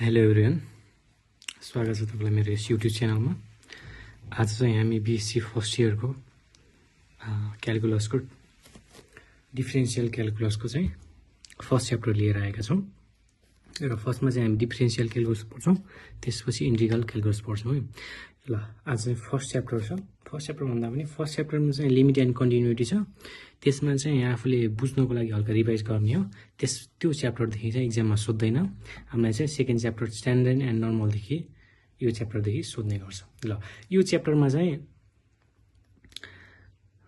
Hello everyone, स्वागत छ तपाईँलाई मेरो यस युट्युब च्यानलमा। आज चाहिँ हामी बिएससी फर्स्ट इयरको क्यालकुलसको डिफरेन्सियल क्यालकुलसको चाहिँ फर्स्ट च्याप्टर लिएर आएका छौँ र फर्स्टमा चाहिँ हामी डिफरेन्सियल क्यालकुलस पढ्छौँ, त्यसपछि इन्टिग्रल क्यालकुलस पढ्छौँ है। ल आज चाहिँ फर्स्ट च्याप्टर छ। फर्स्ट च्याप्टर भन्दा पनि फर्स्ट च्याप्टरमा चाहिँ लिमिट एन्ड कन्टिन्युटी छ, त्यसमा चाहिँ आफूले बुझ्नको लागि हल्का रिभाइज गर्ने हो। त्यो च्याप्टरदेखि चाहिँ इक्जाममा सोध्दैन, हामीलाई चाहिँ सेकेन्ड च्याप्टर स्ट्यान्डर्ड एन्ड नर्मलदेखि यो च्याप्टरदेखि सोध्ने गर्छ। ल यो च्याप्टरमा चाहिँ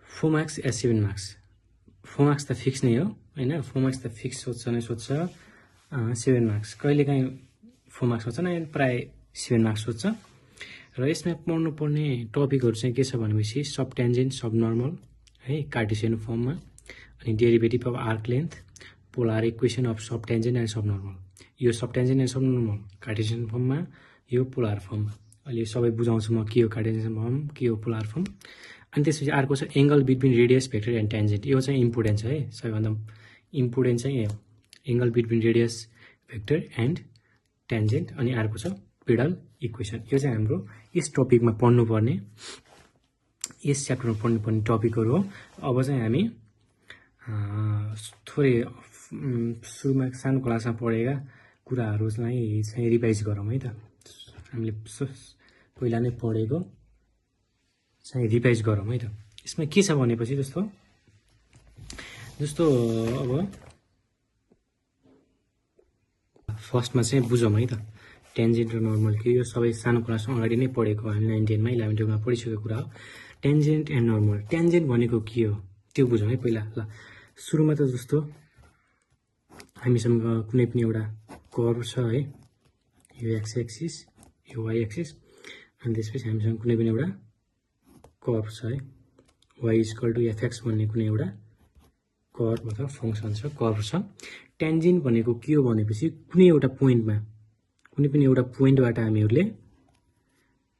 4 मार्क्स या 7 मार्क्स, 4 मार्क्स त फिक्स नै हो होइन, 4 मार्क्स त फिक्स सोध्छ नै सोध्छ। 7 मार्क्स कहिलेकाहीँ 4 मार्क्स सोध्छ न, प्राय 7 मार्क्स सोध्छ। र यसमा पढ्नुपर्ने टपिकहरू चाहिँ के छ भनेपछि सब ट्यान्जेन्ट, सब नर्मल है, कार्टेसियन फर्ममा, अनि derivative of arc length, polar equation of sub tangent and sub normal. यो sub tangent and sub normal Cartesian फर्ममा, यो पोलर फर्ममा। अहिले सबै बुझाउँछु म के हो कार्टेसियन फर्म, के हो पोलर फर्म। अनि त्यसपछि अर्को छ angle between radius vector and tangent. यो चाहिँ इम्पोर्टेन्ट छ है, सबैभन्दा इम्पोर्टेन्ट चाहिँ यो angle between radius vector and tangent. अनि अर्को छ पेडल इक्वेसन। यो चाहिँ हाम्रो यस टपिकमा पढ्नुपर्ने, यस च्याप्टरमा पढ्नुपर्ने टपिकहरू हो। अब चाहिँ हामी थोरै सुरुमा सानो क्लासमा पढेका कुराहरूलाई चाहिँ रिभाइज गरौँ है त। हामीले पहिला नै पढेको चाहिँ रिभाइज गरौँ है त। यसमा के छ भनेपछि जस्तो अब फर्स्टमा चाहिँ बुझौँ है त, ट्यान्जेन्ट र नर्मल के, यो सबै सानो क्लासमा अगाडि नै पढेको, हामी 9, 10मा 11, 12मा पढिसकेको कुरा हो। ट्यान्जेन्ट एन्ड नर्मल, ट्यान्जेन्ट भनेको के हो त्यो बुझौँ है पहिला। ल सुरुमा त जस्तो हामीसँग कुनै पनि एउटा कर्भ छ है, यो एक्स एक्सिस, यो वाइ एक्सिस, अनि त्यसपछि हामीसँग कुनै पनि एउटा कर्भ छ है, वाइ इक्वल टु एफएक्स भन्ने कुनै एउटा कर्भ अथवा फङ्सन छ, कर्भ छ। ट्यान्जेन्ट भनेको के हो भनेपछि कुनै एउटा पोइन्टमा, कुनै पनि एउटा पोइन्टबाट हामीहरूले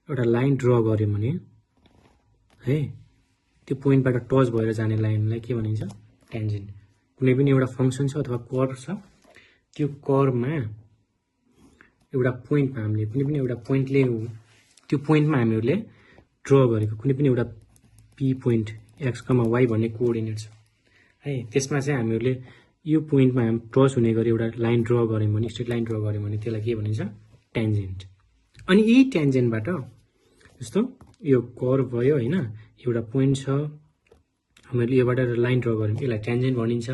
एउटा लाइन ड्र गऱ्यौँ भने है, त्यो पोइन्टबाट टच भएर जाने लाइनलाई के भनिन्छ, ट्यान्जेन्ट। कुनै पनि एउटा फङ्सन छ अथवा कर्भ छ, त्यो कर्भमा एउटा पोइन्टमा हामीले कुनै पनि एउटा पोइन्टले, त्यो पोइन्टमा हामीहरूले ड्र गरेको कुनै पनि एउटा पी पोइन्ट एक्स, वाइ भन्ने कोअर्डिनेट छ है, त्यसमा चाहिँ हामीहरूले यो पोइन्टमा टच हुने गरी एउटा लाइन ड्र गऱ्यौँ भने, स्ट्रेट लाइन ड्र गऱ्यौँ भने त्यसलाई के भनिन्छ, ट्यान्जेन्ट। अनि यही ट्यान्जेन्टबाट जस्तो यो कर्भ भयो होइन, एउटा पोइन्ट छ, हामीले योबाट लाइन ड्र गऱ्यौँ, यसलाई ट्यान्जेन्ट भनिन्छ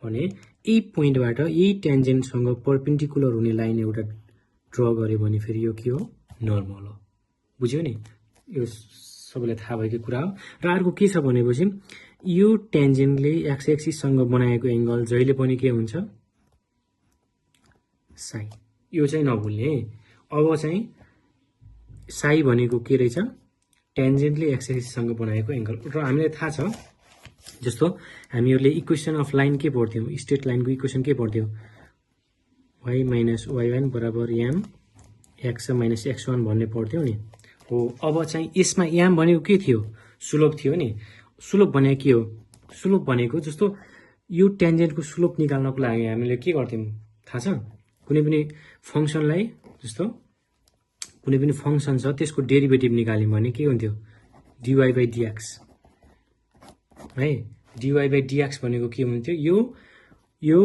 भने यही पोइन्टबाट यही ट्यान्जेन्टसँग परपेन्डिकुलर हुने लाइन एउटा ड्र गऱ्यो भने फेरि यो के हो, नर्मल हो। बुझ्यो नि, यो सबैलाई थाहा भएको कुरा हो। र अर्को के छ भनेपछि यो ट्यान्जेन्टले एक्स एक्सिससँग बनाएको एङ्गल जहिले पनि के हुन्छ, साइ। यो चाहिँ नभुल्ने है। अब चाहिँ साइ भनेको के रहेछ, ट्यान्जेन्टले एक्स एक्सिससँग बनाएको एङ्गल। र हामीलाई थाहा छ जस्तो हामीहरूले इक्वेसन अफ लाइन के पढ्थ्यौँ, स्ट्रेट लाइनको इक्वेसन के पढ्थ्यौँ, वाइ माइनस वाइ1 बराबर एम एक्स माइनस x1 भन्ने पढ्थ्यौँ नि हो। अब चाहिँ यसमा एम भनेको के थियो, स्लोप थियो नि। स्लोप भनेको के हो, स्लोप भनेको जस्तो यो ट्यान्जेन्टको स्लोप निकाल्नको लागि हामीले के गर्थ्यौँ थाहा छ, कुनै पनि फङ्सनलाई, जस्तो कुनै पनि फङ्सन छ त्यसको डेरिभेटिभ निकाल्यौँ भने के हुन्थ्यो, डिवाई बाई डिएक्स है। डिवाई बाई डिएक्स भनेको के हुन्थ्यो, यो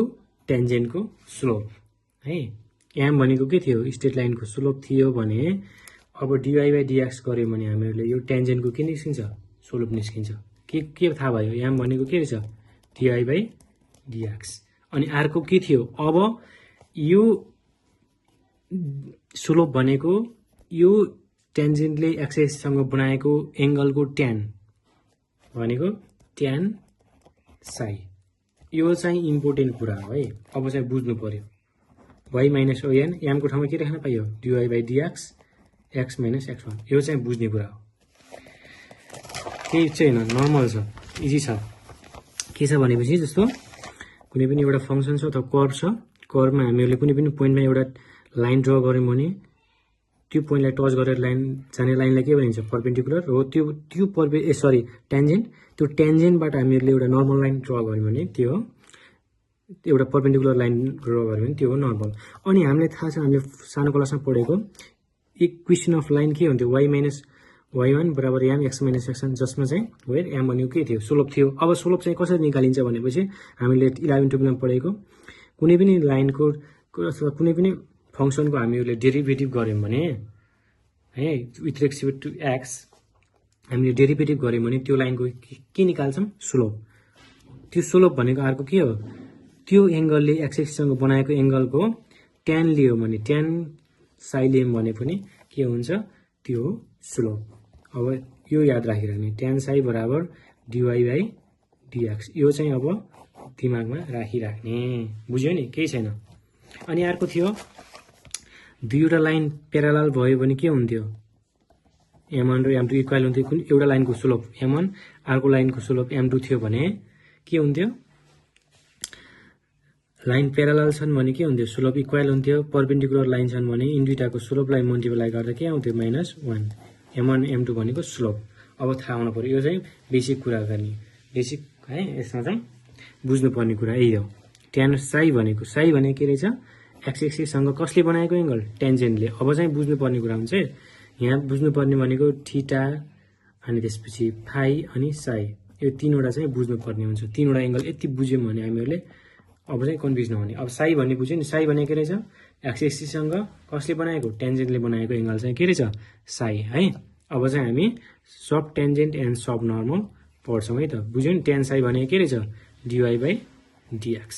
ट्यान्जेन्टको स्लोप है। एम भनेको के थियो, स्ट्रेट लाइनको स्लोप थियो भने अब डिवाई बाई डिएक्स गऱ्यौँ भने हामीहरूले यो ट्यान्जेन्टको के निस्किन्छ, स्लोप निस्किन्छ। के थाहा भयो, एम भनेको के रहेछ, डिवाई बाई डिएक्स। अनि अर्को के थियो, अब यो स्लोप भनेको यो ट्यान्जेन्टले एक्सिससँग बनाएको एङ्गलको ट्यान भनेको ट्यान साइ। यो चाहिँ इम्पोर्टेन्ट कुरा हो है। अब चाहिँ बुझ्नु पर्यो, वाइ माइनस ओएन, एमको ठाउँमा के राख्न पाइयो, dy by dx x minus x1। यो चाहिँ बुझ्ने कुरा हो, केही चाहिँ होइन, नर्मल छ, इजी छ। के छ भनेपछि जस्तो कुनै पनि एउटा फङ्सन छ अथवा कर्भ छ, कर्भमा हामीहरूले कुनै पनि पोइन्टमा एउटा लाइन ड्र गऱ्यौँ भने त्यो पोइन्टलाई टच गरेर लाइन जाने लाइनलाई के भनिन्छ, परपेन्डिकुलर हो। त्यो ट्यान्जेन्ट, त्यो ट्यान्जेन्टबाट हामीहरूले एउटा नर्मल लाइन ड्र गऱ्यौँ भने त्यो एउटा पर्पेन्डिकुलर लाइन ड्र गर्यो भने त्यो हो नर्मल। अनि हामीलाई थाहा छ, हामीले सानो क्लासमा पढेको इक्वेसन अफ लाइन के हुन्थ्यो, y माइनस y1 बराबर m x माइनस x1, जसमा चाहिँ वेयर m भनेको के थियो, स्लोप थियो। अब स्लोप चाहिँ कसरी निकालिन्छ भनेपछि हामीले 11-12 मा पढेको कुनै पनि लाइनको अथवा कुनै पनि फङ्सनको हामीले डेरिभेटिभ गर्यौँ भने है विथ रेस्पेक्ट टु एक्स हामीले डेरिभेटिभ गर्यौँ भने त्यो लाइनको के निकाल्छौँ, स्लोप। त्यो स्लोप भनेको अर्को के हो, त्यो एङ्गलले एक्सिससँग बनाएको एङ्गलको ट्यान लियो भने ट्यान साइ लियौँ भने पनि के हुन्छ, त्यो हो स्लोप। अब यो याद राखिराख्ने, ट्यान साइ बराबर डिवाई बाई डिएक्स, यो चाहिँ अब दिमागमा राखिराख्ने, बुझ्यो नि, केही छैन। अनि अर्को थियो दुईवटा लाइन प्यारालल भयो भने के हुन्थ्यो, m1 र m2 इक्वल हुन्थ्यो। कुन एउटा लाइनको स्लोप m1 अर्को लाइनको स्लोप m2 थियो भने के हुन्थ्यो, लाइन प्यारालल छन् भने के हुन्थ्यो, स्लोप इक्वल हुन्थ्यो। परपेन्डिकुलर लाइन छन् भने यिन दुईटाको स्लोपलाई मल्टिप्लाई गर्दा के आउँथ्यो, -1। m1 m2 भनेको स्लोप। अब थाहा हुनु पर्यो, यो चाहिँ बेसिक कुरा गर्ने, बेसिक है, यसमा चाहिँ बुझ्नुपर्ने कुरा यही हो। ट्यान साइ भनेको के रहेछ, एक्स एक्सिससँग कसले बनाएको एङ्गल, टेन्जेन्टले। अब चाहिँ बुझ्नुपर्ने कुरा हुन्छ यहाँ, बुझ्नुपर्ने भनेको थीटा अनि त्यसपछि फाइ अनि साइ, यो तीनवटा चाहिँ बुझ्नुपर्ने हुन्छ। तीनवटा एङ्गल यति बुझ्यौँ भने हामीहरूले अब चाहिँ कन्फ्युज नहुने। अब साइ भन्ने बुझ्यो नि, साइ भनेको के रहेछ, एक्स एक्सिससँग कसले बनाएको, टेन्जेन्टले बनाएको एङ्गल चाहिँ के रहेछ, साइ है। अब चाहिँ हामी सब टेन्जेन्ट एन्ड सब नर्मल पढ्छौँ है त, बुझ्यो नि। ट्यान साइ भनेको के रहेछ, डिवाई बाई डिएक्स।